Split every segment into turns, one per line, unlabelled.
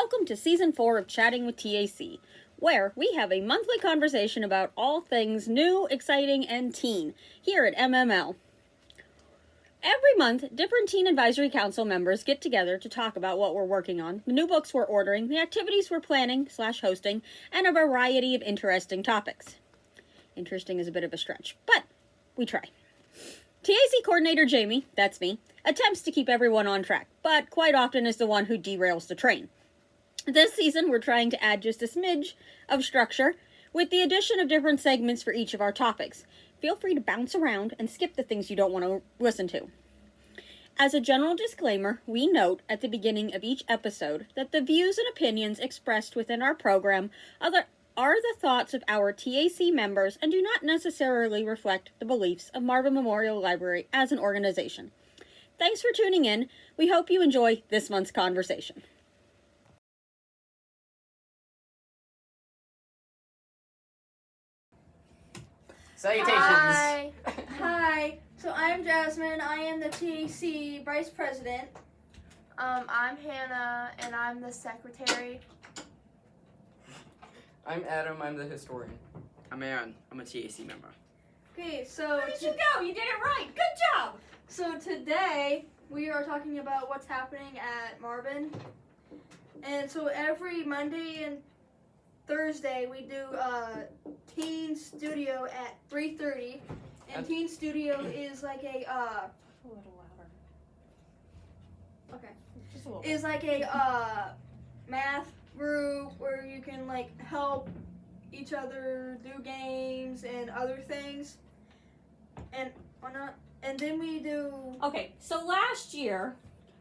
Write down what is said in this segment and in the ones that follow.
Welcome to Season 4 of Chatting with TAC, where we have a monthly conversation about all things new, exciting, and teen, here at MML. Every month, different Teen Advisory Council members get together to talk about what we're working on, the new books we're ordering, the activities we're planning/hosting, and a variety of interesting topics. Interesting is a bit of a stretch, but we try. TAC Coordinator Jamie, that's me, attempts to keep everyone on track, but quite often is the one who derails the train. This season, we're trying to add just a smidge of structure with the addition of different segments for each of our topics. Feel free to bounce around and skip the things you don't want to listen to. As a general disclaimer, we note at the beginning of each episode that the views and opinions expressed within our program are the thoughts of our TAC members and do not necessarily reflect the beliefs of Marvin Memorial Library as an organization. Thanks for tuning in. We hope you enjoy this month's conversation.
Salutations.
Hi. So I'm Jasmine. I am the TAC Vice President.
I'm Hannah, and I'm the secretary.
I'm Adam. I'm the historian.
I'm Aaron. I'm a TAC member.
Okay, so
Where did you go? You did it right. Good job.
So today we are talking about what's happening at Marvin. And so every Monday and Thursday we do Teen Studio at 3:30. And Teen Studio is like a
A little louder.
okay.
Just a little
Is like a math group where you can like help each other do games and other things. And why not? And then we do
Okay, so last year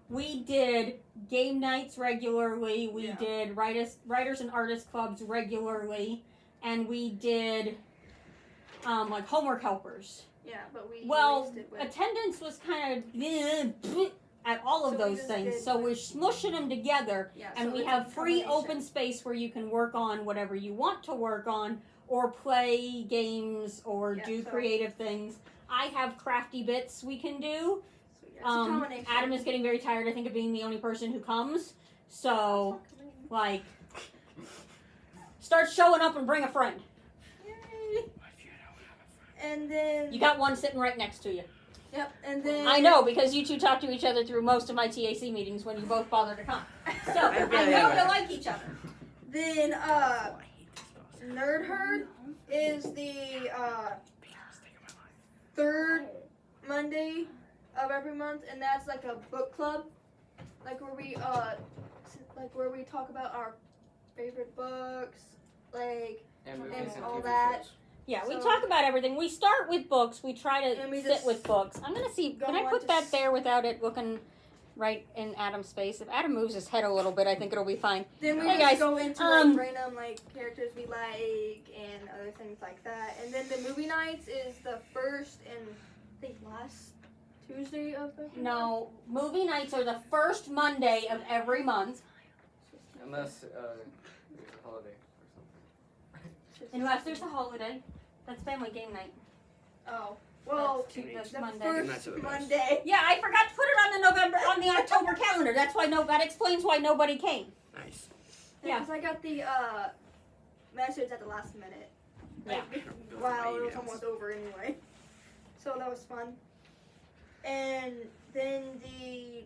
we did game nights regularly. We did writers and artists clubs regularly, and we did like homework helpers.
but we
Well,
mixed it with
attendance was kind of at all of
So we
those
just
things,
did
so we're smushing them together, and
so
we
it's
have
a
free
combination.
open space where you can work on whatever you want to work on, or play games, or do
so-
creative things. I have crafty bits we can do.
So, it's a combination.
Adam is getting very tired, I think, of being the only person who comes, so, like, start showing up and bring a friend.
Yay. And then
You got one sitting right next to you.
and then
I know, because you two talk to each other through most of my TAC meetings when you both bother to come. So, I know you like each other.
Then
Oh, I hate this boss.
Nerd Herd is the third Monday of every month, and that's like a book club, like where we talk about our favorite books, like
And movies
And
and
all
TV
that.
shows.
Yeah, we
So-
talk about everything. We start with books. We try
And
to
we
sit
just
with books. I'm going to see,
go
can I
on
put
to
that there without it looking right in Adam's face? If Adam moves his head a little bit, I think it'll be fine.
then we
Hey,
just
guys,
go into
um,
like random like characters we like and other things like that. And then the movie nights is the first and I think last Tuesday of the
No, movie nights are the first Monday of every month,
Unless there's a holiday or something.
unless there's a holiday. That's family game night.
Oh, well,
That's
the
Monday.
Good night to the
first
best.
Monday.
Yeah, I forgot to put it on the October calendar. That's why that explains why nobody came.
Nice.
Yeah.
Because I got the message at the last minute.
Yeah.
While it was almost over anyway. So that was fun. And then the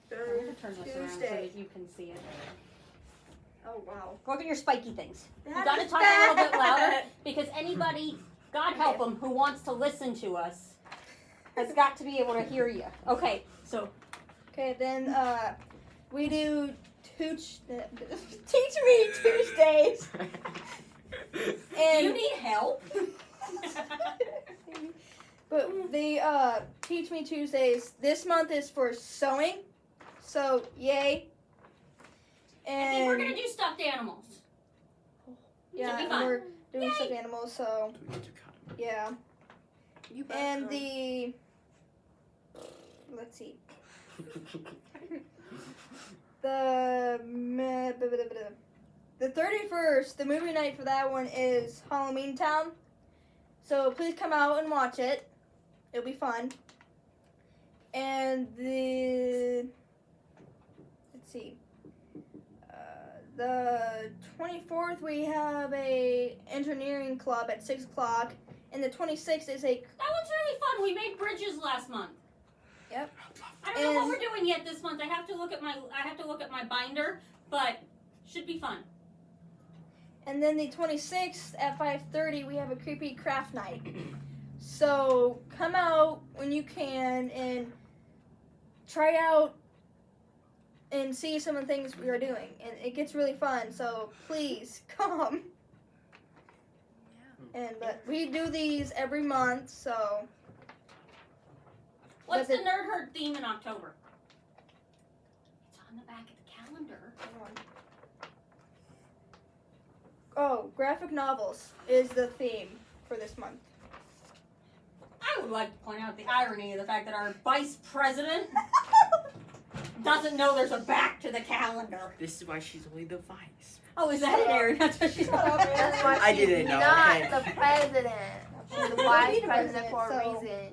third
Turn this around so
Tuesday.
that you can see it.
Oh wow.
Look at your spiky things. You
That
gotta
is
talk a little bit
bad.
louder because anybody, God help them, who wants to listen to us has got to be able to hear you. Okay, so
Okay, then we do Teach Me Tuesdays.
do
And
you need help?
But the Teach Me Tuesdays this month is for sewing, so yay!
I
And
think we're gonna do stuffed animals.
yeah,
Should be
and
fun.
we're doing
Yay.
stuffed animals, so
Do we need to cut?
yeah. And the let's see, the 31st, the movie night for that one is Halloween Town. So please come out and watch it. It'll be fun. And the let's see. The 24th we have a engineering club at 6 o'clock, and the 26th is a.
That one's really fun. We made bridges last month.
Yep.
I don't know what we're doing yet this month. I have to look at my binder, but should be fun.
And then the 26th at 5:30 we have a creepy craft night. So come out when you can and try out and see some of the things we are doing, and it gets really fun. So please come.
Yeah.
But we do these every month, so.
What's the
But
Nerd Herd theme in October? It's on the back of the calendar.
Oh, graphic novels is the theme for this month.
I would like to point out the irony of the fact that our vice president doesn't know there's a back to the calendar.
This is why she's only the vice.
Oh, is that it, Aaron? That's what she's
Shut up, Aaron.
That's why
I
she's
didn't know,
not
okay.
the president. She's the
She's
vice
the
president for a
president,
reason.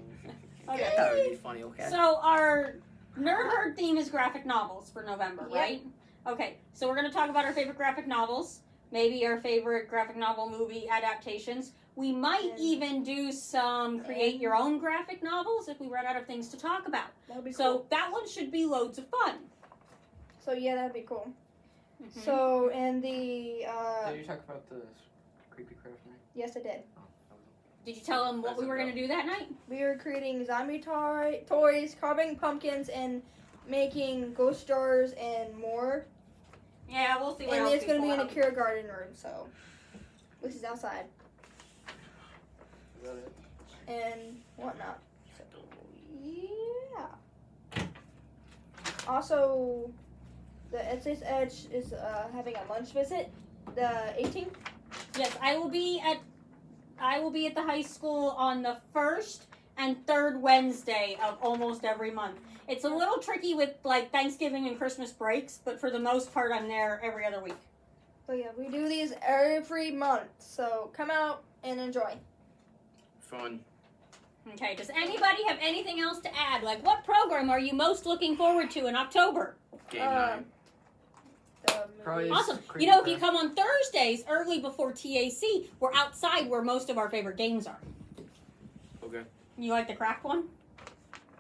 Okay, I thought it would be funny, okay?
So our Nerd Herd theme is graphic novels for November,
Yep.
right? Okay, so we're going to talk about our favorite graphic novels, maybe our favorite graphic novel movie adaptations. We might
And-
even do some create your own graphic novels if we run out of things to talk about.
That would be
So
cool.
that one should be loads of fun.
So yeah, that'd be cool.
Mhm.
So and the
Did you talk about the creepy craft night?
yes, I did.
Did you tell them what we were going to do that night?
We are creating zombie toys, carving pumpkins, and making ghost jars and more.
Yeah, we'll see what
And
else
it's
we
gonna be
pull
in a
out.
kindergarten room, so this is outside
Is that it?
and whatnot. So yeah. Also, the Essays Edge is having a lunch visit, the 18th.
Yes, I will be at the high school on the first and third Wednesday of almost every month. It's a little tricky with like Thanksgiving and Christmas breaks, but for the most part I'm there every other week.
So yeah, we do these every month. So come out and enjoy.
Fun.
Okay, does anybody have anything else to add? Like what program are you most looking forward to in October?
Game
Uh,
night.
The movie.
Probably-
Awesome.
Creepy
You know, if you
craft.
come on Thursdays early before TAC, we're outside where most of our favorite games are.
Okay.
Mm-hmm.
You like the craft one?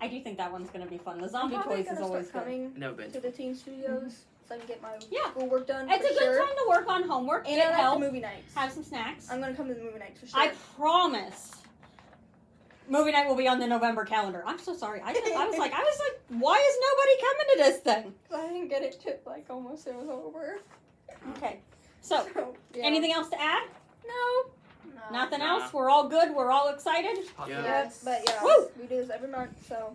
I do think that one's going to be fun. The
I'm
zombie
probably
toys is
gonna
always
start
good.
coming
Never been
to
to
the teen studios so I can get my
Yeah.
schoolwork done.
It's
for
a good
sure.
time to work on homework,
And
get
I like
help,
the movie nights.
have some snacks.
I'm gonna come to the movie nights for sure.
I promise. Movie night will be on the November calendar. I'm so sorry. I was like, why is nobody coming to this thing?
I didn't get it till like almost it was over.
Okay. So,
So, yeah.
anything else to add?
No.
No.
Nothing
Nah.
else? We're all good? We're all excited?
Yeah.
Yes, but yeah,
Woo!
we do this every month. So,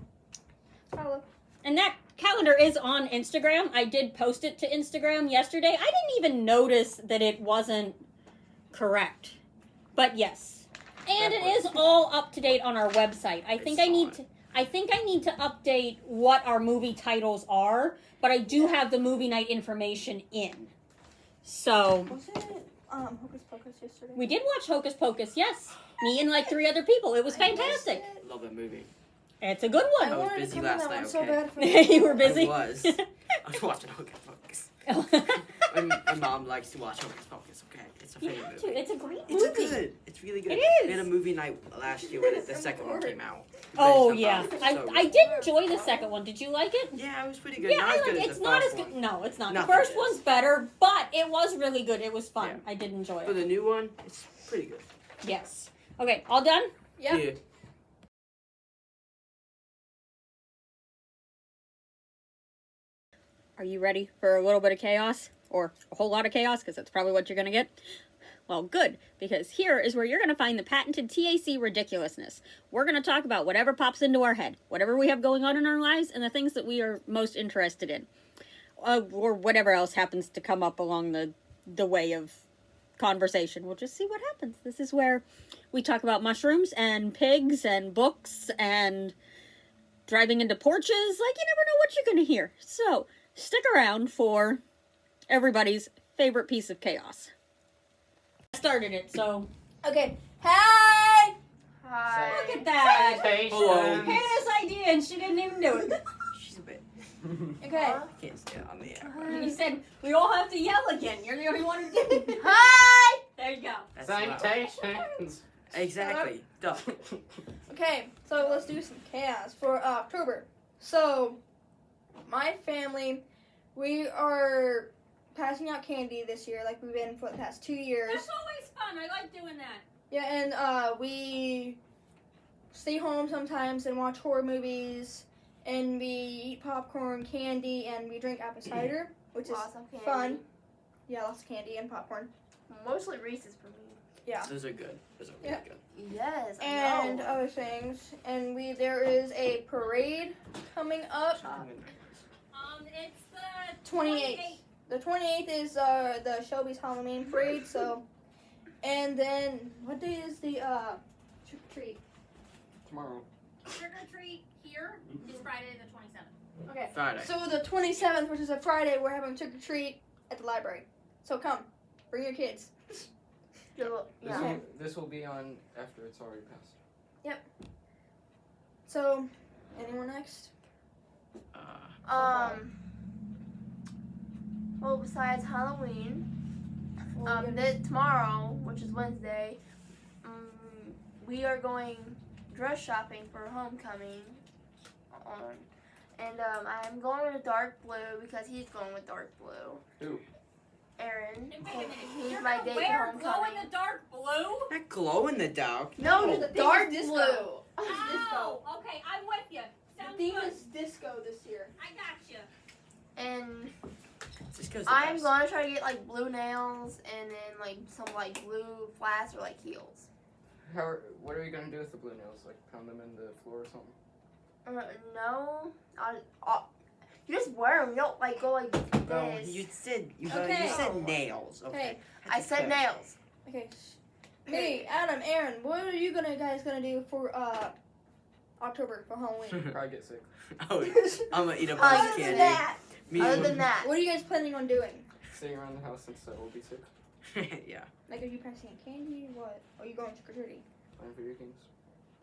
hello.
And that calendar is on Instagram. I did post it to Instagram yesterday. I didn't even notice that it wasn't correct. But yes. And it is all up to date on our website. I think I need to update what our movie titles are, but I do have the movie night information in. So,
Was it Hocus Pocus yesterday?
we did watch Hocus Pocus, yes. Me and like 3 other people. It was
I missed
fantastic.
it.
Love that movie.
It's a good
I
I
one.
was
wanted
busy
to come
last
to that
night,
one so
okay?
bad. For
You were busy?
I was. I was watching Hocus Pocus. My mom likes to watch Hocus Pocus, okay? It's a
You
favorite
have to.
movie.
It's a great
It's
movie.
good. It's really good.
It is.
We had a movie night last year when the second one came out.
Oh
Based
yeah,
on that.
I
So
I
good.
did enjoy the second one. Did you like it?
Yeah, it was pretty good.
Yeah,
Not
I
as
like
good as
it's
the
not as
first
good.
one.
No, it's not.
Nothing
The first
is.
one's better, but it was really good. It was fun.
Yeah.
I did enjoy
For
it.
the new one, it's pretty good.
Yes. Okay, all done?
Yep.
Yeah.
Are you ready for a little bit of chaos? Or a whole lot of chaos, because that's probably what you're going to get? Well, good, because here is where you're going to find the patented TAC ridiculousness. We're going to talk about whatever pops into our head, whatever we have going on in our lives, and the things that we are most interested in. Or whatever else happens to come up along the way of conversation. We'll just see what happens. This is where we talk about mushrooms and pigs and books and driving into porches. Like, you never know what you're going to hear. So, stick around for everybody's favorite piece of chaos. I started it, so
Okay. Hey.
Hi.
look at that.
Salutations.
Hello.
Hannah's idea, and she didn't even do it.
She's a bit.
Okay.
Huh?
I can't stay on the air.
You said we all have to yell again. You're the only one who did.
Hi!
There you go.
That's loud.
Salutations.
Exactly. Duh.
Okay, so let's do some chaos for October. So, my family, we are passing out candy this year, like we've been for the past 2 years.
That's always fun. I like doing that.
Yeah, and we stay home sometimes and watch horror movies, and we eat popcorn, candy, and we drink apple cider, which is
Lots of candy.
fun. Yeah, lots of candy and popcorn.
Mostly Reese's for me.
Yeah.
Those are good. Those are really
Yeah.
good.
Yes, I
And
know.
other things. And there is a parade coming up.
It's the
28th. The 28th is the Shelby's Halloween parade. So, and then what day is the trick or treat?
Tomorrow.
Trick or treat here is Friday the 27th.
Okay.
Friday.
So the 27th, which is a Friday, we're having trick or treat at the library. So come, bring your kids.
Yeah.
This will be on after it's already passed.
So, anyone next?
Well, besides Halloween,
Well,
tomorrow, which is Wednesday, we are going dress shopping for homecoming. And I'm going with dark blue because he's going with dark blue.
Who?
Aaron.
And wait a minute,
He's
you're
my
gonna
date
wear
for
glow
homecoming.
in the dark blue?
Not glow in the dark.
No,
No,
the
the
dark
theme is
blue.
disco.
Oh, okay, I'm with you.
The
Sounds
theme
good.
is disco this year.
I got you.
And
Just because
I'm going to try to get like blue nails and then like some like blue flats or like heels.
What are you gonna do with the blue nails? Like pound them in the floor or something?
No, you just wear them. You don't like go like
No,
this.
you said you
Okay.
said nails. Okay.
Okay.
I said nails.
Okay. Hey, Adam, Aaron, what are you guys gonna do for October for Halloween?
Probably get sick.
Oh, I'm gonna eat a
Other
bunch of
Other
candy.
than that,
Me
Other than that,
what are you guys planning on doing?
Staying around the house instead will be sick.
yeah.
Like, are you passing out candy? What? Are you going trick or treating?
Playing video games.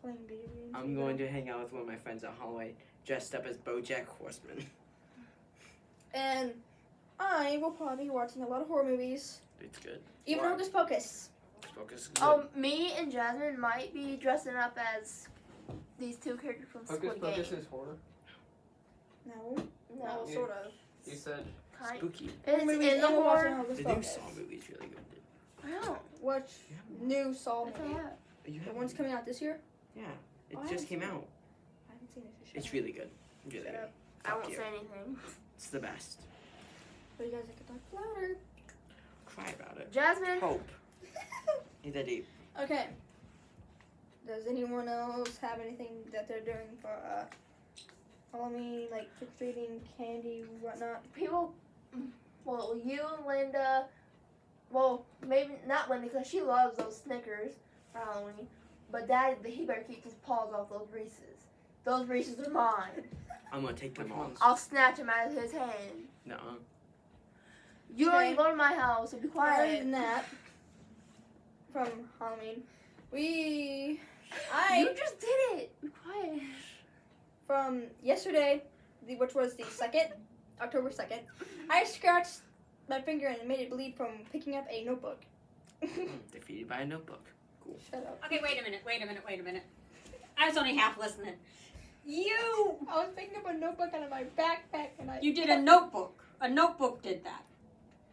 Playing video games?
I'm going to hang out with one of my friends at Halloween, dressed up as BoJack Horseman.
And I will probably be watching a lot of horror movies.
It's good.
Even
Why?
Hocus Pocus.
Focus. Good.
me and Jasmine might be dressing up as these two characters from
Hocus
Squid
Pocus
Game.
is horror.
No.
No,
Well,
you-
sort of.
You said
kind.
Spooky.
It's
Movies
in the
and we're watching
horror.
Hocus
The new
Pocus.
Saw movie is really good.
Wow.
Which new Saw
That's
movie?
a lot.
You
The
have
one's coming out this year?
Yeah, it
Oh, I
just
haven't
came
seen
out.
I haven't seen it. So shut
It's
up.
really good. Really
Shut
good.
up.
I
Fuck
won't
you.
say anything.
It's the best.
But you guys can talk louder.
Cry about it.
Jasmine.
Hope. Ain't that deep?
Okay. Does anyone else have anything that they're doing for Halloween, like trick or treating, candy, whatnot?
People. Well, you and Linda. Well, maybe not Linda because she loves those Snickers for Halloween. But Dad, he better keep his paws off those Reese's. Those Reese's are mine.
I'm gonna take them
Which
all.
ones?
I'll snatch them out of his hand.
No.
You don't
Okay.
even go to my house, so be
Other
quiet.
than that, from Halloween,
You just did it. Be quiet.
from yesterday, which was the 2nd, October 2nd, I scratched my finger and made it bleed from picking up a notebook.
Defeated by a notebook.
Shut up.
Okay, wait a minute. I was only half listening. You
I was picking up a notebook out of my backpack and
you did a notebook. A notebook did that.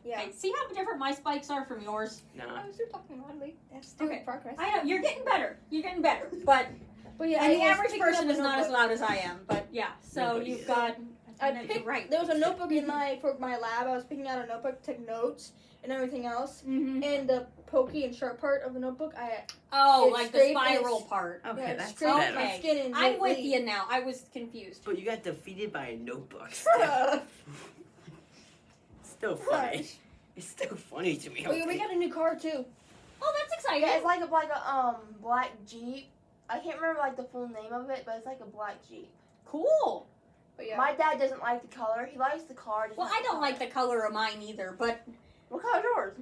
Yeah.
Okay, see how different my spikes are from yours?
Nah.
I was still talking loudly. That's still
Okay.
progress.
I know you're getting better. But
But yeah,
and the
I was
average
picking up
person
a
is not as
notebook.
loud as I am. But yeah, so
Nobody
you've
is.
got.
I
no, you're
picked,
right.
There was a notebook in for my lab. I was picking out a notebook, took notes and everything else.
Mm-hmm.
And the pokey and sharp part of the notebook,
Oh,
It's
like the
straight,
spiral
it's-
part.
Okay,
yeah,
that's
scraped
better.
my
Okay.
skin and
I'm
made
with
bleed.
you now. I was confused.
But you got defeated by a notebook.
Ugh.
Still funny. It's still funny to me.
Oh, yeah, we got a new car too.
Oh, that's exciting.
Yeah, it's like a black Jeep. I can't remember like the full name of it, but it's like a black Jeep.
Cool.
But yeah.
My dad doesn't like the color. He likes the car. just
Well,
not
I don't
color.
like the color of mine either, but
What color's yours?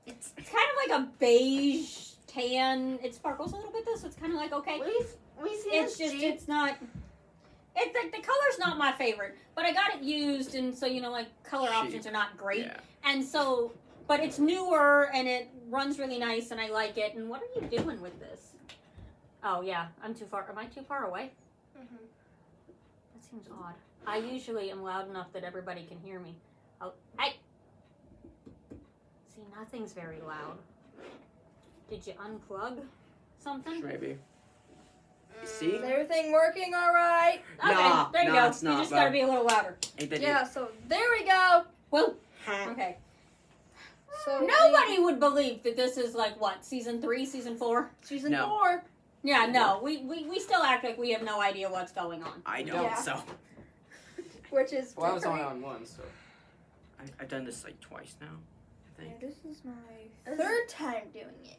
it's kind of like a beige tan. It sparkles a little bit though, so it's kind of like okay.
We see
It's
this
just
Jeep.
it's not. It's like the color's not my favorite, but I got it used, and so like color
Cheap.
options are not great,
Yeah.
and so, but it's newer and it runs really nice, and I like it. And what are you doing with this? Oh yeah, I'm too far. Am I too far away?
Mhm.
That seems odd. I usually am loud enough that everybody can hear me. Oh, see, nothing's very loud. Did you unplug something?
Maybe. See?
Is everything working all right?
Okay,
Nah,
there you
nah,
go.
it's
You
not,
just gotta
bro.
be a little louder.
Ain't that
Yeah, so there we go.
Well,
it?
okay.
So
Nobody would believe that this is like what, season 3, season 4?
season
No.
4.
Yeah, no. We still act like we have no idea what's going on.
I don't,
Yeah.
so.
Which is
Well, I was
pretty-
only on one, so.
I've done this like twice now, I
Yeah,
think.
this is my third time doing it,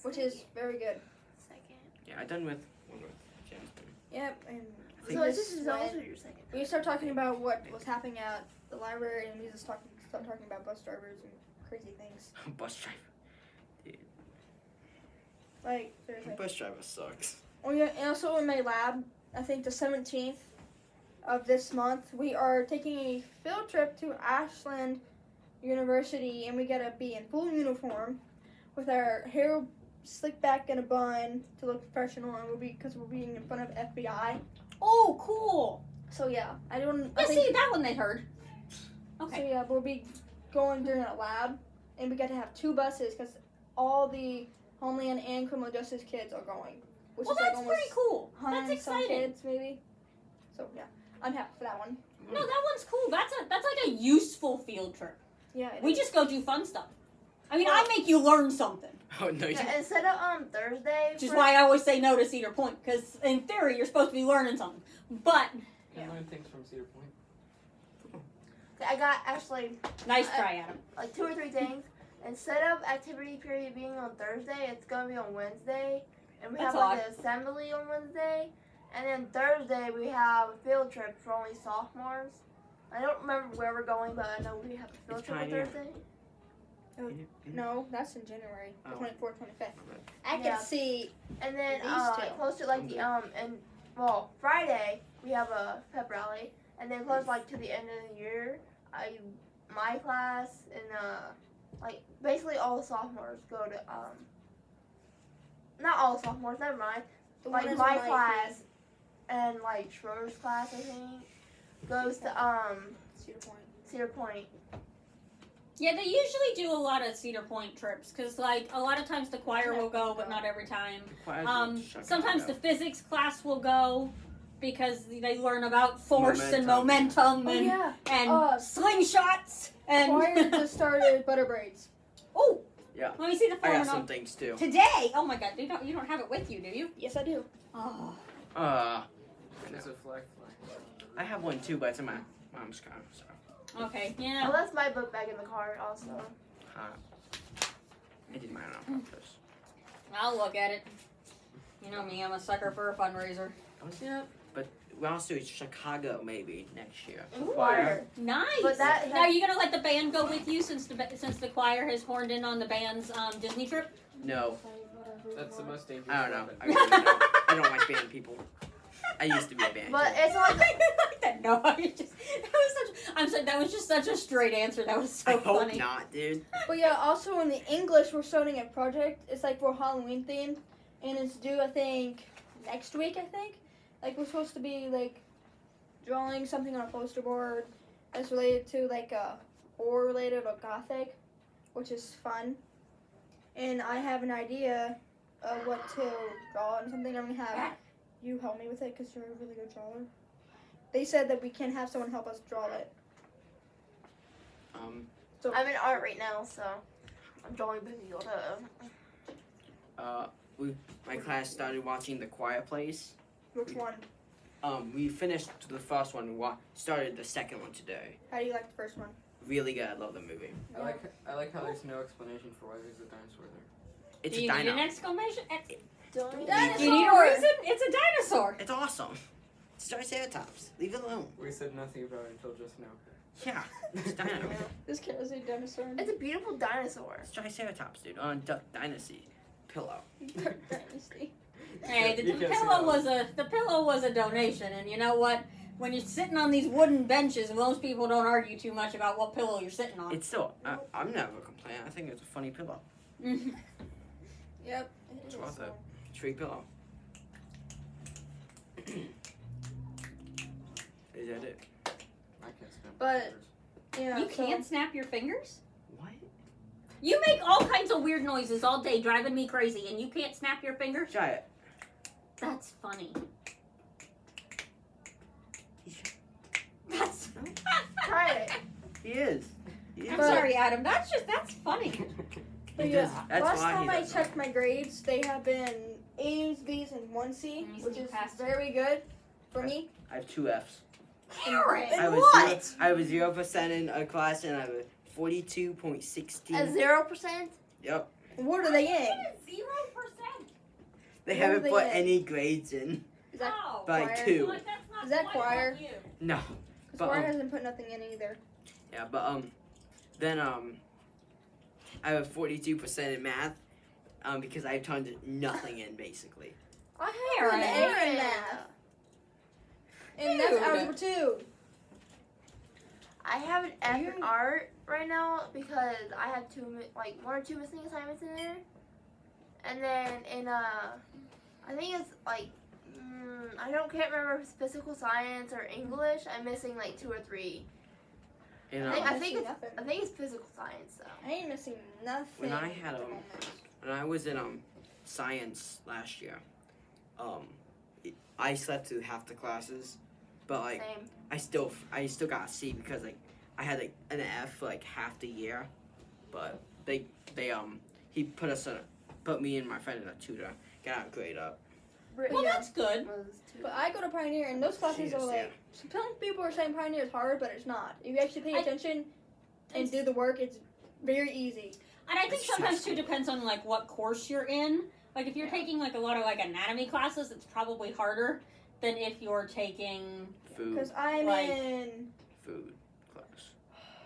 which is very good.
Second.
Yeah, I've done with one with Jasmine.
Yep, and
I think
So
this
this is
when
also your second.
we start talking about what was happening at the library, and we just start talking about bus drivers and crazy things.
Bus driver.
Like seriously.
Bus driver sucks.
Oh yeah, and also in my lab, I think the 17th of this month, we are taking a field trip to Ashland University, and we gotta be in full uniform with our hair slicked back in a bun to look professional, and because we're being in front of FBI.
Oh, cool.
So yeah, I don't.
Yeah,
I think,
see, that one they heard.
So
Okay.
yeah, we'll be going during a lab, and we got to have 2 buses because all the Homeland and criminal justice kids are going, which
Well,
is like
that's
almost
pretty cool.
100
That's
some
exciting.
kids maybe. So yeah, I'm happy for that one.
No, that one's cool. That's like a useful field trip.
Yeah, it
We
is.
just go do fun stuff. I mean, I make you learn something,
Oh, no, you
Yeah, instead of Thursday.
which is
for-
why I always say no to Cedar Point, because in theory you're supposed to be learning something. But
I learned things from Cedar Point.
I got actually
nice try, Adam.
like 2 or 3 things. Instead of activity period being on Thursday, it's gonna be on Wednesday, and we
That's
have like an assembly on Wednesday, and then Thursday we have a field trip for only sophomores. I don't remember where we're going, but I know we have a field
It's
trip on
Pioneer.
Thursday.
No, that's in January, the
Oh.
24th, 25th. I
Yeah.
can see.
And then
These two.
close to like the and Friday we have a pep rally, and then close like to the end of the year, my class and like basically all the sophomores go to not all the sophomores, never mind.
The one
Like
is
my
on
class and like Schroeder's class, I think, goes to
Cedar Point.
Cedar Point.
Yeah, they usually do a lot of Cedar Point trips, because like a lot of times the choir will go, but not every time. Sometimes the physics class will go because they learn about force and momentum
Oh
and,
yeah,
and
choir
slingshots and
just started butter braids.
oh
Yeah.
let me see the
I got
form
some things too.
today. Oh my god, you don't have it with you, do you?
Yes, I do.
Oh,
It's a flag.
I have one too, but it's in my mom's car, so.
okay,
I
yeah.
left my book bag in the car also.
I did mine on purpose.
I'll look at it. You know me, I'm a sucker for a fundraiser.
Yeah. But we also do Chicago maybe next year.
In
For
choir.
Nice.
But that-
Now, are you gonna let the band go with you since the choir has horned in on the band's Disney trip?
No,
That's the most dangerous.
I don't know.
weapon.
I don't like band people. I used to be a band.
But
kid.
it's like
No, that was just such a straight answer. That was so
I hope
funny.
not, dude.
But yeah, also in the English, we're starting a project. It's like for Halloween themed, and it's due I think next week. I think like we're supposed to be like drawing something on a poster board that's related to like horror related or gothic, which is fun. And I have an idea of what to draw and something. I'm gonna have you help me with it because you're a really good drawer. They said that we can have someone help us draw it.
I'm in art right now, so I'm drawing baby Yoda.
My class started watching The Quiet Place.
Which one?
We finished the first one. We started the second one today.
How do you like the first one?
Really good. I love the movie.
I like how there's no explanation for why there's a dinosaur there.
It's
Do
a
you need an
dino.
exclamation?
Don't
Do you need a reason? It's a dinosaur.
It's awesome. It's Triceratops. Leave it alone.
We said nothing about it until just now.
Yeah, it's dino.
This kid is a dinosaur.
It's a beautiful dinosaur.
It's Triceratops, dude. On Duck Dynasty pillow.
Dynasty.
Hey,
You can't say
the pillow was a donation, and you know what? When you're sitting on these wooden benches, most people don't argue too much about what pillow you're sitting on.
It's still. I'm never complaining. I think it's a funny pillow.
Yep.
It's worth it. Tree pillow. Is that it?
I can't snap
But-
my fingers.
Yeah.
You
so-
can't snap your fingers?
What?
You make all kinds of weird noises all day, driving me crazy, and you can't snap your fingers?
Try it.
That's funny. That's.
Try it.
He is. He
I'm
is.
sorry, Adam. That's funny.
But
He
yeah,
does- that's
last
why he
time I
does
checked my grades, they have been A's, B's, and 1C,
And you
which
said you
is
passed.
very good for me.
I have 2 F's.
Aaron!
And
I was
what?
I was 0% in a class, and I was 42.16.
A 0%?
Yep.
What are they in?
0%.
They
What
haven't
are they
put
in?
any grades in.
Is that
Oh.
By
choir?
2.
Like, that's not
Is that
quite
choir?
like you.
No.
Because
But,
choir hasn't put nothing in either.
Yeah, but then I have 42% in math, because I turned nothing in basically.
I have an
Aaron.
A in math. And that's
Dude.
algebra 2.
I have an F in
You-
art right now because I have 1 or 2 missing assignments in there. And then in I think it's can't remember if it's physical science or English. I'm missing like 2 or 3.
And
I think
missing
it's
nothing.
I think it's physical science though.
I ain't missing nothing.
when I had
at the moment.
when I was in science last year, I slept through half the classes, but like
Same.
I still got a C because like I had like an F for like half the year, but he put me and my friend in a tutor, got our grade up.
Well,
Yeah.
that's good.
Was 2.
But I go to Pioneer, and those classes
Jesus,
are like. Some people are saying Pioneer is hard, but it's not. If you actually pay
I-
attention and do the work, it's very easy.
And I think
It's
sometimes
stressful.
too depends on like what course you're in. Like if you're taking like a lot of like anatomy classes, it's probably harder than if you're taking.
Food
Because I'm
Like-
in.
food class.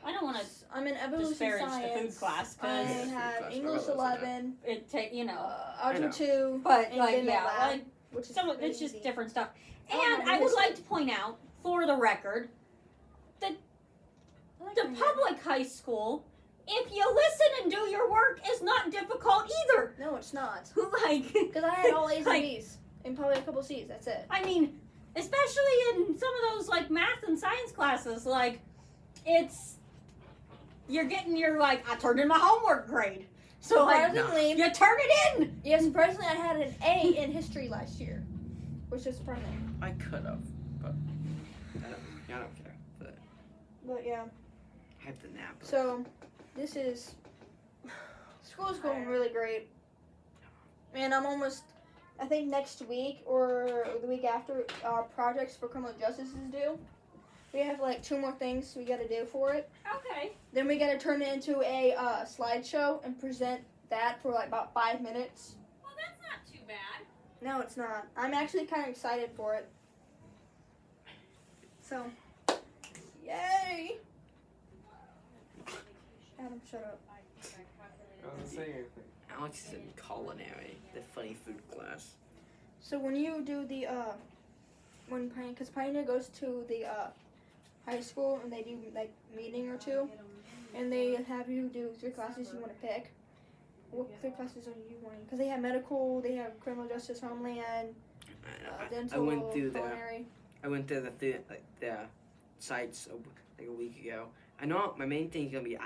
I don't want to
I'm in evolution
disparage
science.
the food class
I
because
food
have
class,
English
I realize that.
11,
it take
algebra
know.
2,
but
and
like
then
yeah,
lab,
like
which is
some
very
it's just
easy.
different stuff.
I don't
And
have
I would
history.
like to point out, for the record,
I like
the
Pioneer.
public high school, if you listen and do your work, is not difficult either.
No, it's not.
Like,
Because I had all A's
like,
and B's, and probably a couple C's. That's it.
I mean, especially in some of those like math and science classes, like you're getting your like I turned in my homework grade. So like
Surprisingly,
you turn it in.
yeah, surprisingly, I had an A in history last year, which is surprising.
I could have, but I don't care. But
But yeah,
I have to nap.
so this is school's going really great, and I'm almost. I think next week or the week after, our projects for criminal justice is due. We have like 2 more things we got to do for it.
Okay.
Then we got to turn it into a slideshow and present that for like about 5 minutes.
Well, that's not too bad.
No, it's not. I'm actually kind of excited for it. So, yay! Adam, shut up.
I wasn't saying anything.
Alex is in culinary, the funny food class.
So when you do the because Pioneer goes to the high school and they do like meeting or 2, and they have you do 3 classes you want to pick. What 3 classes are you wanting? Because they have medical, they have criminal justice, homeland,
I
dental,
went through
culinary.
the sites like a week ago. I know my main thing is gonna be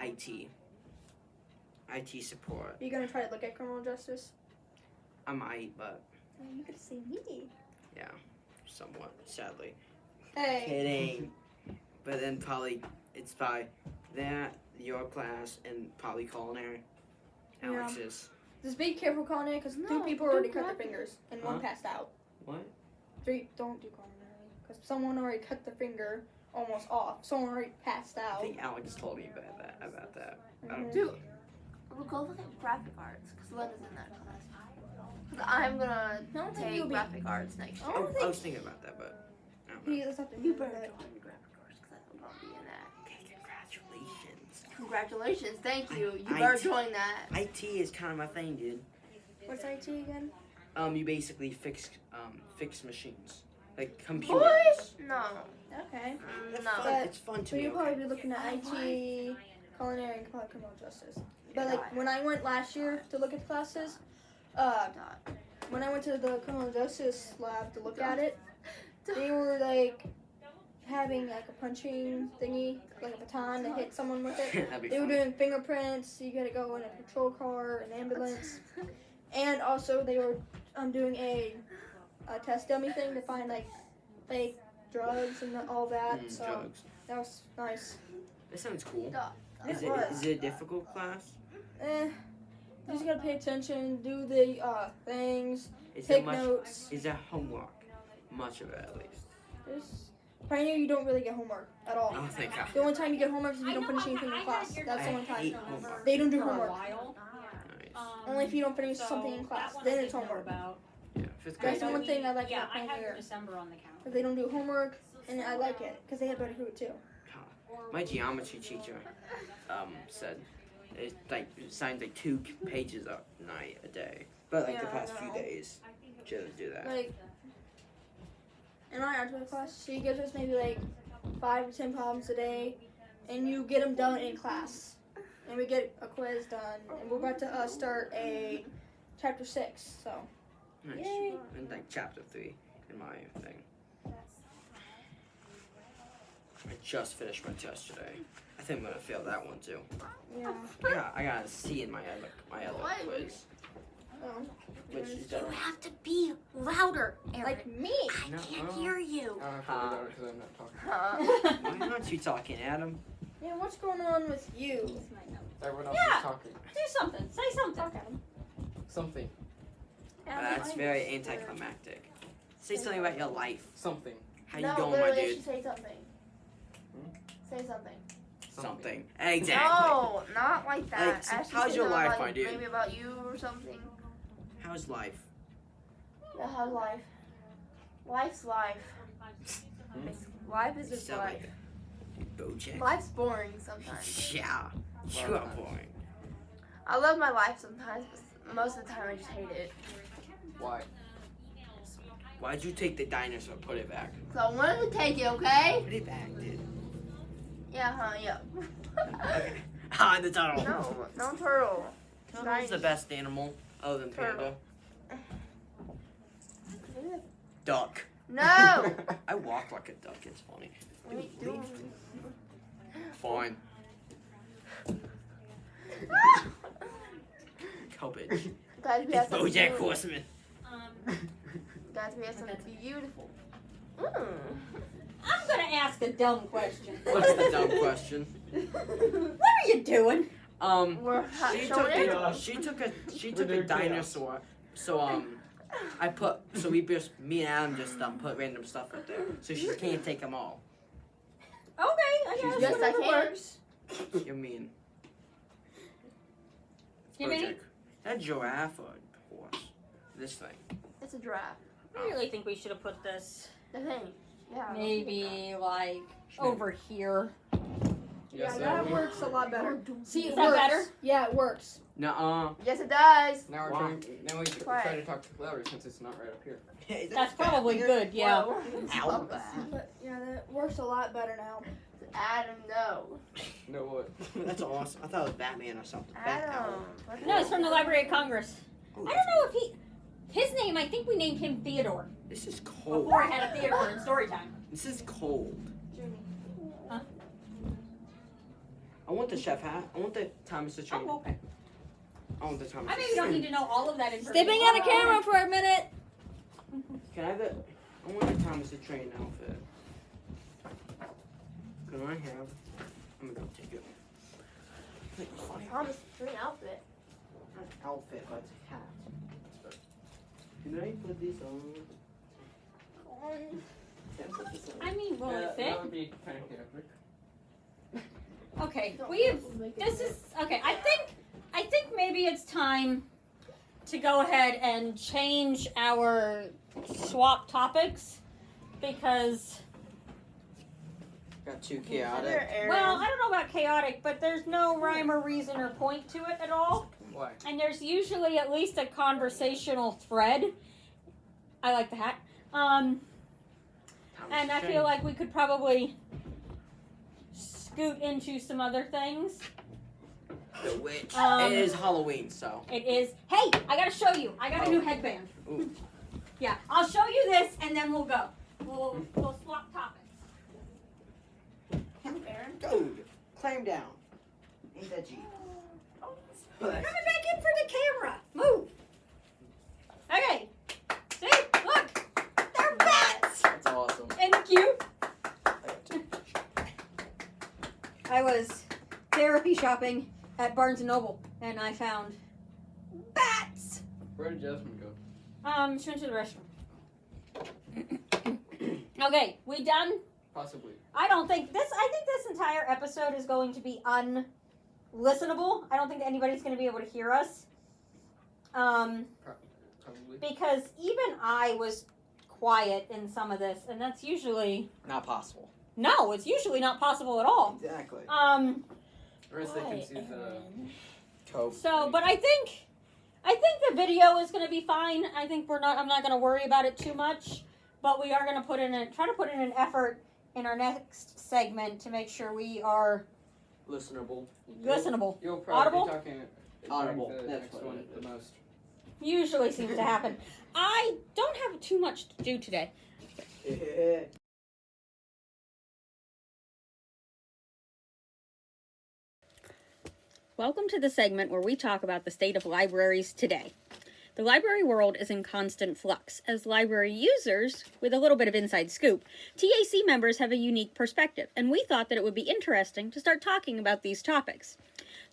IT support.
Are you gonna try to look at criminal justice?
I might, but
You could see me.
somewhat, sadly.
Hey.
Kidding. But then it's probably that, your class, and probably culinary.
Yeah.
Alex's.
Just be careful, culinary, because 2
No,
people
don't
already cut their
grab it.
fingers and
Huh?
1 passed out.
What?
3 don't do culinary because someone already cut their finger almost off. Someone already passed
I
out.
think Alex told me about that.
Mhm.
Dude, we'll go look at graphic arts because Linda's in that class. 'Cause I'm gonna
don't think
take
you'll be-
graphic arts next
I
year.
don't
I
think
was thinking about that, but I don't know.
he is something.
You better join graphic arts because I will not be in that.
Okay, congratulations.
Congratulations, thank you. You
I-
better join that.
IT is kind of my thing, dude.
What's IT again?
You basically fix machines, like computers.
What? No.
Okay.
It's
No.
fun. It's fun to
So
me.
you'll
Okay?
probably be looking at IT, culinary, and probably criminal justice. But like when I went last year to look at the classes, when I went to the criminal justice lab to look at it, they were like having like a punching thingy, like a baton to hit someone with it.
That'd be
They were
fun.
doing fingerprints. So you got to go in a patrol car, an ambulance, and also they were doing a test dummy thing to find like fake drugs and all that. So
Drugs.
that was nice.
That sounds cool.
It
Is it
was.
a difficult class?
You just gotta pay attention, do the things,
Is
take
it much?
notes.
Is there homework? Much of it, at least.
Just Pioneer, you don't really get homework at all.
I don't think I.
The only time you get homework is if you don't finish anything in class. That's the
I
only
hate
time.
homework.
They don't do
For a
homework.
while.
Nice.
Only if you don't finish something in
So
class.
that one
Then
I
it's
didn't know
homework.
about.
Yeah, fifth
That's
grade.
the one thing I like
Yeah,
about
I have
Pioneer.
December on the calendar.
If they don't do homework, and I like it because they have better food too.
My geometry teacher said it like signed like 2 pages a night a day, but like the
Yeah, I
past few
know.
days, she doesn't do that.
Like in our algebra class, she gives us maybe like 5 to 10 problems a day, and you get them done in class. And we get a quiz done, and we're about to start a chapter 6. So
Nice.
Yay.
And like chapter 3 in my thing. I just finished my test today. I think I'm gonna fail that one too.
yeah.
I got a C in my other quiz. Which is
You have to be louder, Eric.
Like me.
I can't hear you.
I don't have to worry about it because I'm not talking.
Why aren't you talking, Adam?
Yeah, what's going on with you?
Everyone else
Yeah.
is talking.
Do something. Say something.
Talk at him.
Something.
That's very anticlimactic. Say something about your life.
Something.
How
No,
you going, my
literally,
dude?
she say something. Say something.
Something. Exactly.
No, not like that.
Like,
Actually
how's
say
your
something
life,
like
my dude?
Maybe about you or something.
How's life?
Yeah, how's life? Life's life. Life is just
Sound
life.
like Bojack.
Life's boring sometimes.
Yeah. You are boring.
I love my life sometimes, but most of the time I just hate it.
Why?
Why'd you take the dinosaur? Put it back.
So I wanted to take it, okay?
Put it back, dude.
Yeah, yeah.
Okay. Ah, the turtle.
No, no turtle.
Turtle's the best animal other than panda.
Turtle.
Duck.
No!
I walk like a duck. It's funny.
What are you doing?
Fine. Cabbage.
Guys, we have
It's
something
BoJack
beautiful.
Horseman.
Guys, we have something beautiful.
I'm gonna ask a dumb question.
What's the dumb question?
What are you doing?
We're
She
showing
took
it.
she took a
We're doing
dinosaur. So me and Adam just put random stuff up there. So she can't take them all.
Okay, I
She's
guess
Yes, I
whatever
can.
works.
You're mean.
You mean?
BoJack. That giraffe or horse? This thing.
It's a giraffe.
I really think we should have put this
The thing. Yeah.
maybe like over here.
Yes,
Yeah, that works a lot better. See, it
Is that
works.
better?
Yeah, it works.
Nuh-uh.
Yes, it does.
Now we're
Wow.
trying. Now we
Quiet.
try to talk louder since it's not right up here.
That's probably good, yeah.
Whoa.
Ow.
But yeah, that works a lot better now.
Adam, no.
No what?
That's awesome. I thought it was Batman or something.
Adam. what
No, it's from the Library of Congress.
Oh,
I don't know if his name, I think we named him Theodore
This is cold.
before I had a Theodore in story time.
This is cold.
Huh?
I want the chef hat. I want the Thomas the Train.
Oh, okay.
I want the Thomas
I
the
maybe don't
Train.
need to know all of that information.
Stepping out of camera for a minute.
Can I have the? I want the Thomas the Train outfit. Can I have? I'm gonna go take it. Like, funny.
Thomas Train outfit.
Not an outfit, but it's a hat. Can I put this on? Can I put this on?
I mean, will it fit?
That would be kind of chaotic.
Okay, okay. I think maybe it's time to go ahead and change our swap topics because,
Got too chaotic.
well, I don't know about chaotic, but there's no rhyme or reason or point to it at all.
Why?
And there's usually at least a conversational thread. I like the hat. And I feel like we could probably scoot into some other things.
The witch. It is Halloween, so.
It is. Hey, I gotta show you. I got a new headband.
Ooh.
Yeah, I'll show you this and then we'll go. We'll swap topics.
Dude, climb down. Ain't that Jeep?
Coming back in for the camera. Move. Okay. See? Look. They're bats.
That's awesome.
And cute. I was therapy shopping at Barnes & Noble and I found bats.
Where did Jasmine go?
She went to the restroom. Okay, we done?
Possibly.
I think this entire episode is going to be unlistenable. I don't think anybody's going to be able to hear us.
Probably.
Because even I was quiet in some of this, and that's usually
Not possible.
no, it's usually not possible at all.
Exactly.
Or as they can see the
Cope.
So, but I think the video is going to be fine. I'm not going to worry about it too much, but we are going to try to put in an effort in our next segment to make sure we are
Listenable.
listenable.
You'll probably
Audible?
be talking
Audible,
the
that's
next
what
one
it
the
is.
most.
Usually seems to happen. I don't have too much to do today. Welcome to the segment where we talk about the state of libraries today. The library world is in constant flux. As library users, with a little bit of inside scoop, TAC members have a unique perspective, and we thought that it would be interesting to start talking about these topics.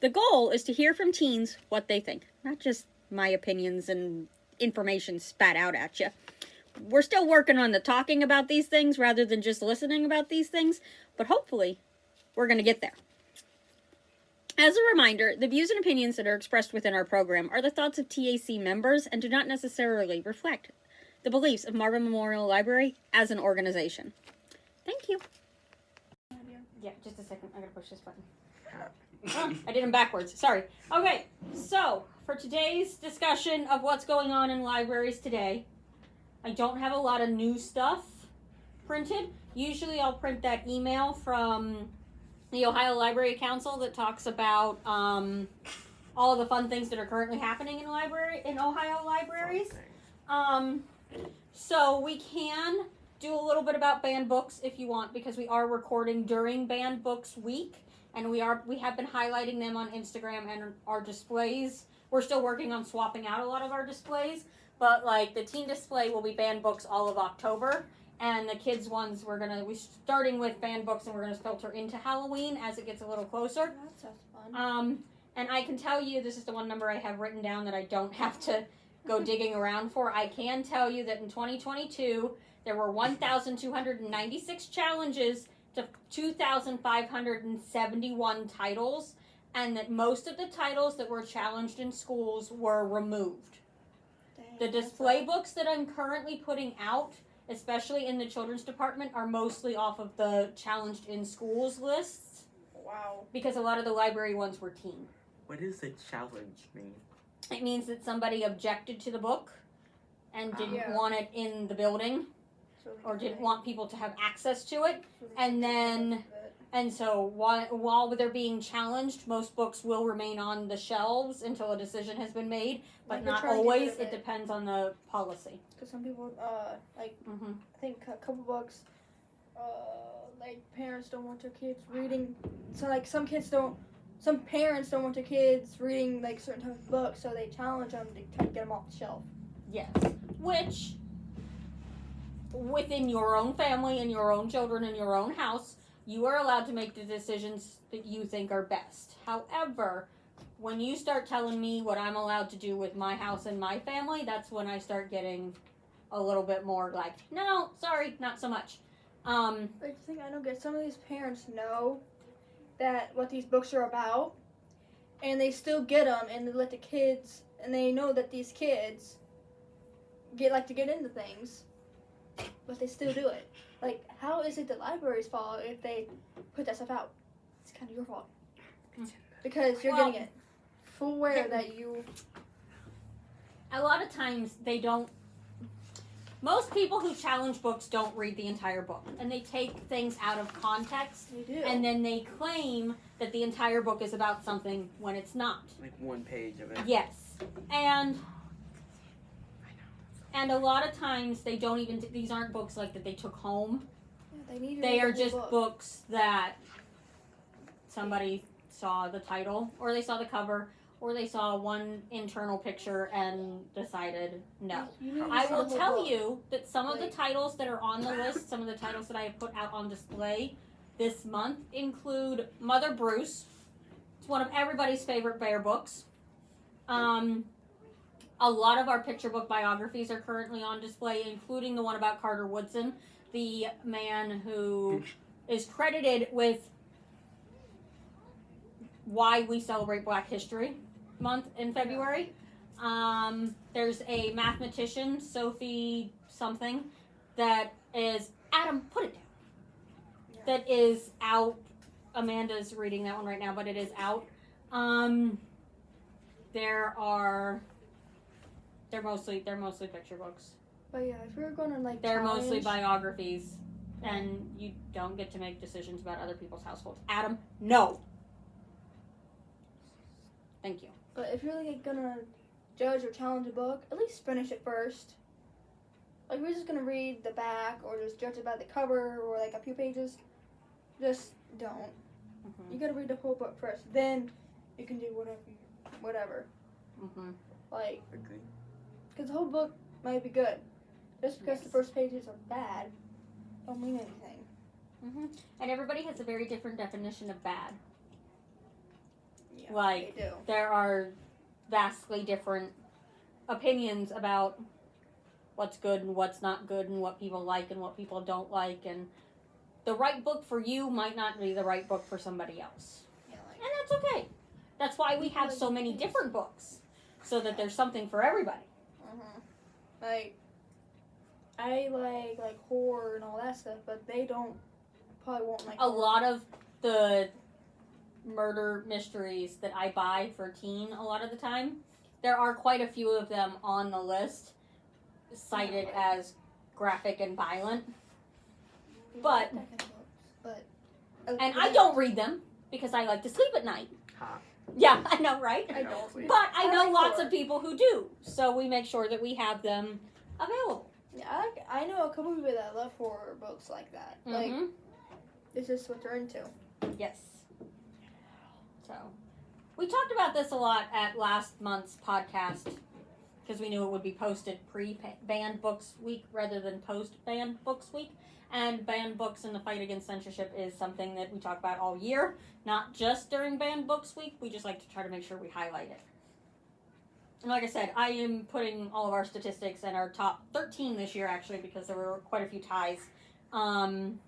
The goal is to hear from teens what they think, not just my opinions and information spat out at you. We're still working on the talking about these things rather than just listening about these things, but hopefully we're going to get there. As a reminder, the views and opinions that are expressed within our program are the thoughts of TAC members and do not necessarily reflect the beliefs of Marvin Memorial Library as an organization. Thank you. Yeah, just a second. I gotta push this button. Oh, I did them backwards. Sorry. Okay, so for today's discussion of what's going on in libraries today, I don't have a lot of new stuff printed. Usually I'll print that email from the Ohio Library Council that talks about all of the fun things that are currently happening in Ohio libraries. So we can do a little bit about banned books if you want, because we are recording during Banned Books Week, and we have been highlighting them on Instagram and our displays. We're still working on swapping out a lot of our displays, but like the teen display will be banned books all of October. And the kids ones, we're starting with banned books, and we're gonna filter into Halloween as it gets a little closer.
That sounds fun.
And I can tell you, this is the one number I have written down that I don't have to go digging around for. I can tell you that in 2022, there were 1,296 challenges to 2,571 titles, and that most of the titles that were challenged in schools were removed. The display books that I'm currently putting out, especially in the children's department, are mostly off of the challenged in schools lists.
Wow.
Because a lot of the library ones were teen.
What does a challenge mean?
It means that somebody objected to the book and didn't
Yeah.
want it in the building,
So we
or
can
didn't
make-
want people to have access to it.
so we
and
can make
then-
the rest of it.
And so while they're being challenged, most books will remain on the shelves until a decision has been made, but
Like, they're
not
trying to get rid
always.
of
It depends on the policy.
Because some people, like,
Mm-hmm.
I think a couple books, like, parents don't want their kids reading. So, like, some parents don't want their kids reading, like, certain types of books, so they challenge them to try to get them off the shelf.
Yes. Which, within your own family and your own children and your own house, you are allowed to make the decisions that you think are best. However, when you start telling me what I'm allowed to do with my house and my family, that's when I start getting a little bit more like, no, sorry, not so much.
Like, the thing I don't get, some of these parents know that what these books are about, and they still get them, and they let the kids, and they know that these kids like to get into things, but they still do it. Like, how is it the library's fault if they put that stuff out? It's kind of your fault. Because you're
Well,
getting it. full aware that you.
A lot of times they don't. Most people who challenge books don't read the entire book, and they take things out of context,
You do.
and then they claim that the entire book is about something when it's not.
Like one page of it.
Yes, and a lot of times they don't even. These aren't books like that they took home.
They need to
They
read
are
the whole
just
book.
books that somebody saw the title, or they saw the cover, or they saw one internal picture and decided no.
You need to
I
see
will
the whole
tell
book.
you that some of the
Like-
titles that are on the list, some of the titles that I have put out on display this month include Mother Bruce. It's one of everybody's favorite bear books. A lot of our picture book biographies are currently on display, including the one about Carter Woodson, the man who is credited with why we celebrate Black History Month in February. There's a mathematician, Sophie something, that is, Adam, put it down, that is out. Amanda's reading that one right now, but it is out. They're mostly picture books.
But yeah, if you're gonna like.
They're mostly
challenge-
biographies, and you don't get to make decisions about other people's households. Adam, no. Thank you.
But if you're like gonna judge or challenge a book, at least finish it first. Like we're just gonna read the back or just judge it by the cover or like a few pages. Just don't. You gotta read the whole book first. Then you can do whatever.
Mm-hmm.
Like,
Agree.
because the whole book might be good. Just because the
Yes.
first pages are bad, don't mean anything.
Mm-hmm. And everybody has a very different definition of bad.
Yeah,
Like,
they do.
there are vastly different opinions about what's good and what's not good and what people like and what people don't like, and the right book for you might not be the right book for somebody else.
Yeah, like,
And that's okay. That's why we have so many different books, so that there's something for everybody.
like, I like horror and all that stuff, but they probably won't like
A
horror.
lot of the murder mysteries that I buy for teen, a lot of the time, there are quite a few of them on the list cited as graphic and violent. but- And I don't read them because I like to sleep at night.
Huh.
Yeah, I know, right?
I don't.
But I
I
know
like
lots
horror.
of people who do, so we make sure that we have them available.
Yeah, I know a couple people that love horror books like that. Like,
Mm-hmm.
it's just what they're into.
Yes. So, we talked about this a lot at last month's podcast because we knew it would be posted pre-banned books week rather than post-banned books week. And banned books and the fight against censorship is something that we talk about all year, not just during banned books week. We just like to try to make sure we highlight it. And like I said, I am putting all of our statistics and our top 13 this year actually because there were quite a few ties on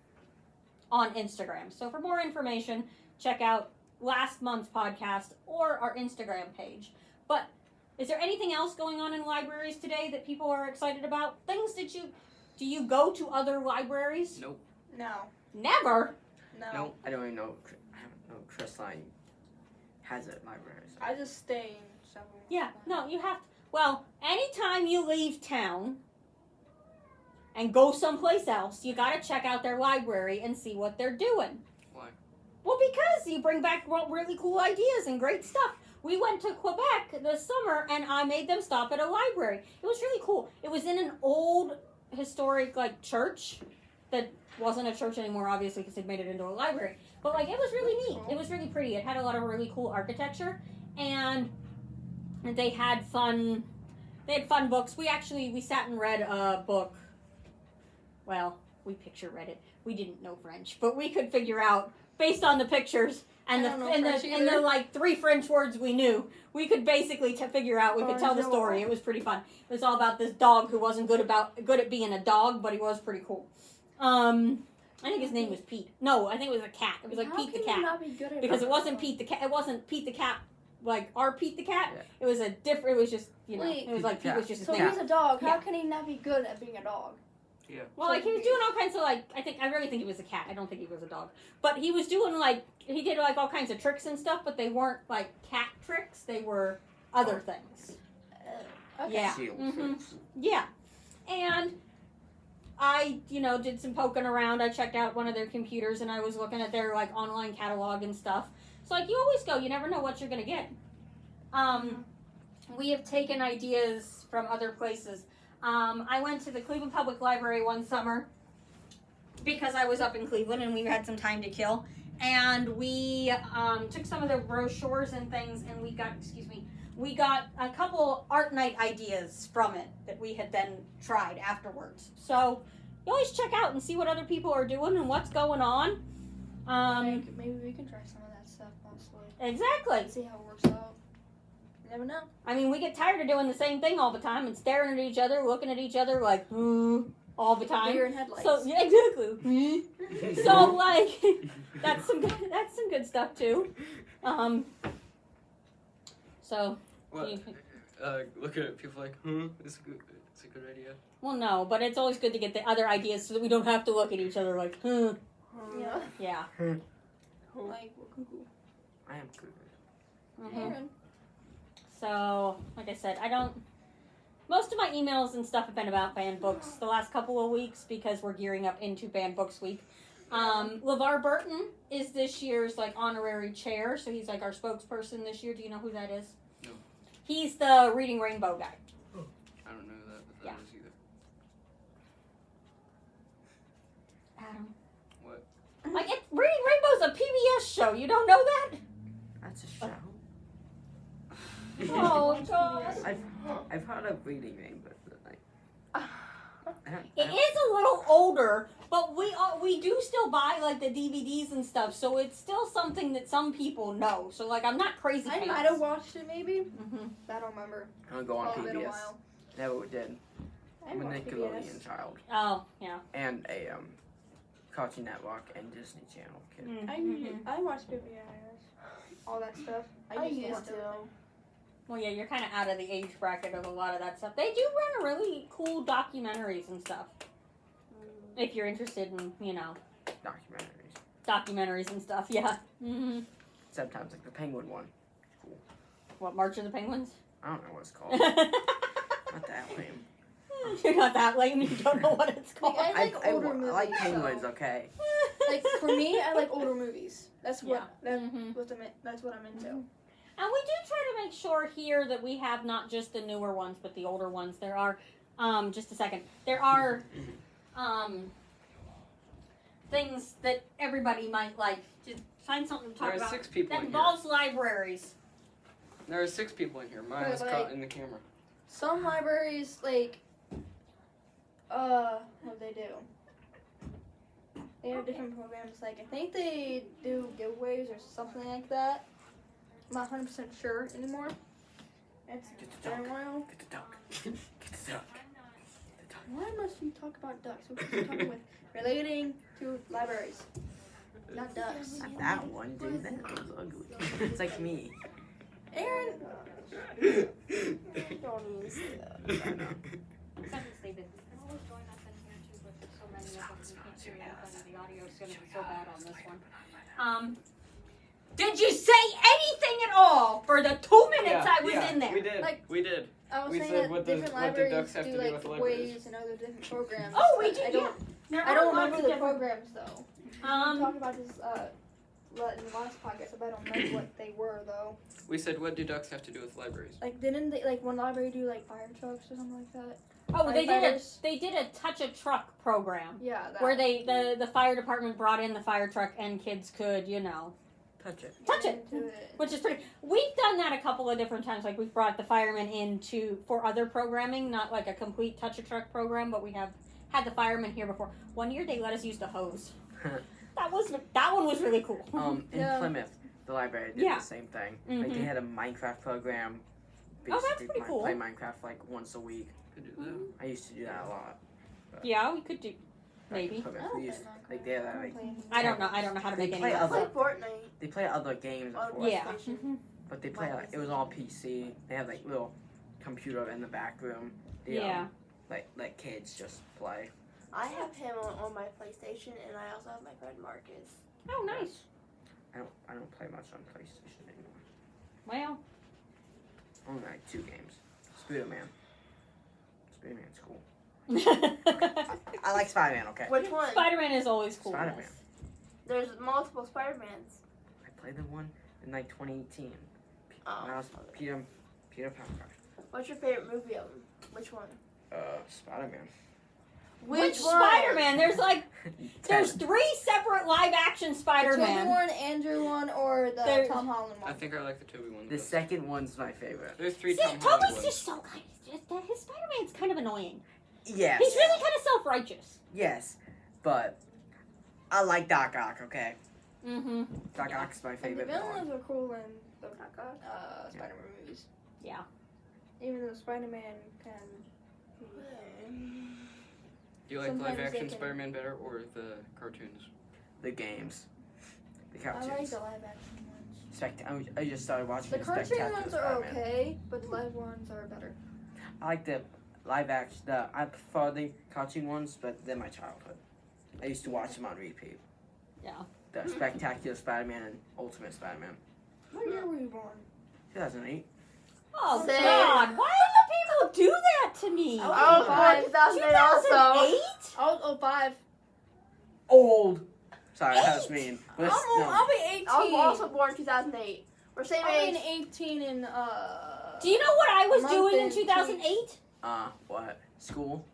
Instagram. So for more information, check out last month's podcast or our Instagram page. But is there anything else going on in libraries today that people are excited about? Things that do you go to other libraries?
Nope.
No.
Never.
No, I don't even know. I don't know Crestline has a library. So.
I just stay in somewhere.
Yeah, no, you have to. Well, anytime you leave town and go someplace else, you gotta check out their library and see what they're doing.
Why?
Well, because you bring back really cool ideas and great stuff. We went to Quebec this summer and I made them stop at a library. It was really cool. It was in an old historic church that wasn't a church anymore, obviously, because they'd made it into a library. But it was really neat. It was really pretty. It had a lot of really cool architecture, and they had fun. They had fun books. We sat and read a book. Well, we picture read it. We didn't know French, but we could figure out based on the pictures and
I don't know French
and the
either.
3 French words we knew. We could basically figure out. We could tell the
Bonjour.
story. It was pretty fun. It was all about this dog who wasn't good at being a dog, but he was pretty cool. I think his name was Pete. No, I think it was a cat. It was
How
Pete the
can you
cat.
not be good at
Because it
that?
wasn't Pete the cat. It wasn't Pete the cat like our Pete the cat.
Yeah.
It was a different. It was just
Wait.
it was like Pete was just his
So
name.
he's a dog. How
Yeah.
can he not be good at being a dog?
Yeah.
Well, like he was doing all kinds of like I really think he was a cat. I don't think he was a dog. But he was doing like he did like all kinds of tricks and stuff, but they weren't like cat tricks. They were other things.
Okay.
Yeah.
Shield
Mhm.
tricks.
Yeah. And I, did some poking around. I checked out one of their computers and I was looking at their like online catalog and stuff. So like you always go, you never know what you're gonna get. We have taken ideas from other places. I went to the Cleveland Public Library one summer because I was up in Cleveland and we had some time to kill. And we took some of their brochures and things and we got a couple art night ideas from it that we had then tried afterwards. So you always check out and see what other people are doing and what's going on.
Maybe we can try some of that stuff possibly.
Exactly.
See how it works out. You never know.
I mean, we get tired of doing the same thing all the time and staring at each other, looking at each other like, all the time.
Deer in headlights.
So yeah, exactly. So like, that's some good stuff too. So.
What? Looking at people like, it's a good idea.
Well, no, but it's always good to get the other ideas so that we don't have to look at each other like,
Yeah.
Yeah.
Like, we're cuckoo.
I am good.
Mhm.
Aaron.
So, like I said, most of my emails and stuff have been about banned books the last couple of weeks because we're gearing up into Banned Books Week. LeVar Burton is this year's like honorary chair, so he's like our spokesperson this year. Do you know who that is?
No.
He's the Reading Rainbow guy.
I don't know that, but that
Yeah.
is either.
Adam.
What?
Like, Reading Rainbow's a PBS show. You don't know that?
That's a show.
Oh, God.
I've heard of Reading Rainbow, but like,
It is a little older, but we do still buy like the DVDs and stuff, so it's still something that some people know. So like, I'm not crazy.
I might have watched it maybe. I don't remember.
I'll go on
It's been a
PBS.
while.
Never did.
I
I'm a
watched
Nickelodeon
PBS.
child
Oh, yeah.
and a Cartoon Network and Disney Channel kid.
I watched PBS. All that stuff.
I used
watch
to.
everything.
Well, yeah, you're kind of out of the age bracket of a lot of that stuff. They do run really cool documentaries and stuff. If you're interested in, documentaries and stuff, yeah. Mm-hmm.
Sometimes like the Penguin one.
What, March of the Penguins?
I don't know what it's called.
You're
Not that lame.
not that lame. You don't know what it's called.
I like older
I like
movies,
penguins,
so-
okay.
Like for me, I like older movies. That's what
Mhm.
that's what I'm into.
And we do try to make sure here that we have not just the newer ones, but the older ones. There are, just a second. There are, things that everybody might like. Just find something to talk
There are
about
6 people
that
in here.
involves libraries.
There are 6 people in here. Mine
But,
is
like-
caught in the camera.
Some libraries like what they do. They have different programs. Like I think they do giveaways or something like that. I'm not 100% sure anymore. It's been a while.
Get the duck. Get the duck.
Why must you talk about ducks? We're supposed to be talking with relating to libraries, not ducks.
Not that one, dude. That was ugly. It's like me.
Aaron,
Don't even say that.
Something stay busy. You can always join us in here too, but there's so many of us, we can't hear anything. The audio is going to be so bad on this one. Did you say anything at all for the 2 minutes I was in there?
We did.
Like-
we did.
I was
We
saying
said
that
what
different
what the
libraries
ducks have
do
to do
like
with libraries.
giveaways and other different programs.
Oh, we
but
did,
I don't.
There
I
are
don't
lots
remember
of
the
different-
programs though. We talked about this in the last podcast, but I don't remember what they were though.
We said, what do ducks have to do with libraries?
Like, didn't they like one library do like fire trucks or something like that?
Oh, they
Firefighters.
did a touch a truck program
Yeah, that.
where the fire department brought in the fire truck and kids could,
Touch it.
touch it.
Into it.
Which is pretty. We've done that a couple of different times. Like we've brought the firemen in for other programming, not like a complete touch a truck program, but we have had the firemen here before. One year they let us use the hose. That one was really cool.
In
Yeah.
Plymouth, the library did
Yeah.
the same thing. Like they
Mhm.
had a Minecraft program.
Oh, that's pretty cool.
Play Minecraft like once a week.
Could do that.
I used to do that a lot.
Yeah, we could do.
Back in
Maybe.
Plymouth,
I don't
we
play
used
Minecraft.
like they had that, like
I don't know how to
They
make any
play
of
I
that.
other-
play Fortnite.
they play other games of
Oh,
course,
Yeah.
PlayStation.
but they play like it was all PC. They had like little computer in the back room.
Yeah.
Like kids just play.
I have him on my PlayStation, and I also have my friend Marcus.
Oh, nice.
I don't play much on PlayStation anymore.
Well,
Only like 2 games. Spider-Man. Spider-Man's cool. I like Spider-Man, okay?
Which one?
Spider-Man is always cool.
Spider-Man.
yes.
There's multiple Spider-Mans.
I played the one in like 2018. When I was Peter Parker.
What's your favorite movie of them? Which one?
Spider-Man.
Which
one?
Spider-Man? There's like, there's
10.
3 separate live-action
The Tobey
Spider-Man.
one, Andrew one, or the
There's-
Tom Holland one?
I think I like the Toby one.
The
best.
second one's my favorite.
There's 3
See,
Tom Holland
Toby's
ones.
just so kind. His Spider-Man's kind of annoying.
Yes.
He's really kind of self-righteous.
Yes. But I like Doc Ock, okay?
Mm-hmm.
Doc Ock's my
And the
favorite villain.
villains are cool in the Spider-Man movies.
Yeah.
Even though Spider-Man can.
Do you like
Sometimes
live action
they can-
Spider-Man better or the cartoons?
The games. The
I
cartoons.
like the live action ones.
I just started watching
The
the
cartoon
Spectacular
ones are
Spider-Man.
okay, but the live ones are better.
I like the live action. I prefer the cartoon ones, but they're my childhood. I used to watch them on repeat.
Yeah.
The Spectacular Spider-Man and Ultimate Spider-Man.
What year were you born?
2008.
Oh,
Same.
God. Why do people do that to me?
I
I
was
was born
five.
2008 also.
2008?
I was 05.
Old. Sorry, that was mean. But
I'll
no.
be 18.
I was also born 2008. We're same
I'll be
age.
18 in
Do you know what I was
month
doing in
and 2
2008?
What? School?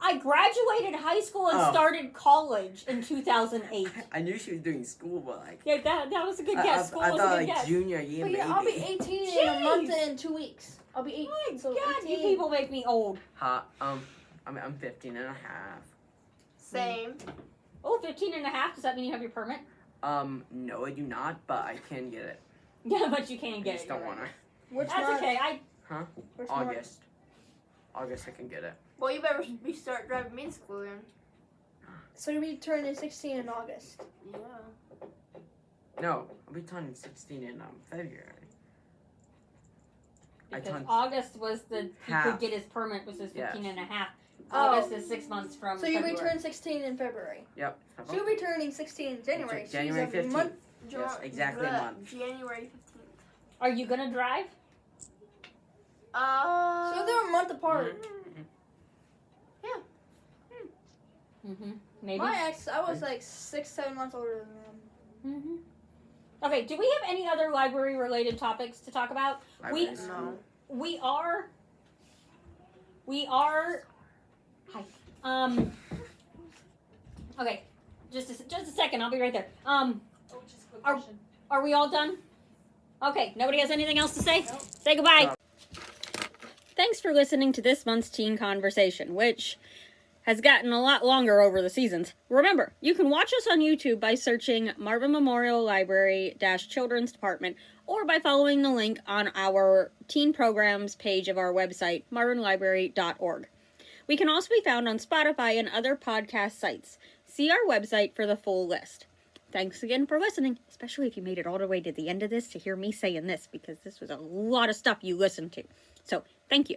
I graduated high school and
Oh.
started college in 2008.
I knew she was doing school, but like.
Yeah, that was a good guess. School
I
was
thought
a good
like
guess.
junior year,
But
maybe.
yeah, I'll be 18 in a month
Jeez.
and 2 weeks. I'll be 18.
My
so
God,
18.
you people make me old.
I'm 15 and a half.
Same.
Oh, 15 and a half? Does that mean you have your permit?
No, I do not, but I can get it.
Yeah, but you can't
I
get
just
it.
don't
you're
want
right.
to.
Which
That's
month?
okay.
Which month?
August. August, I can get it.
Well, you better be start driving me to school then.
So you'll be turning 16 in August.
Yeah.
No, I'll be turning 16 in February. I
Because
turned
August was he could
half.
get his permit, was his 15
Yeah.
and a half.
Oh.
August is 6 months from
So you'll be
February.
turning 16 in February.
Yep.
So you'll be turning 16 in January.
January
She's a
15th.
month.
Yes, exactly a month.
January 15th.
Are you going to drive?
So they're a month apart.
Mm-hmm. Maybe.
My ex, I was like 6-7 months older than them.
Mm-hmm. Okay, do we have any other library-related topics to talk about?
Libraries.
No.
We are. Hi. Okay, just a second. I'll be right there.
Just a quick question.
Are we all done? Okay, nobody has anything else to say? Say goodbye.
No.
Thanks for listening to this month's Teen Conversation, which has gotten a lot longer over the seasons. Remember, you can watch us on YouTube by searching Marvin Memorial Library Children's Department or by following the link on our teen programs page of our website, marvinlibrary.org. We can also be found on Spotify and other podcast sites. See our website for the full list. Thanks again for listening, especially if you made it all the way to the end of this to hear me saying this, because this was a lot of stuff you listened to. So, thank you.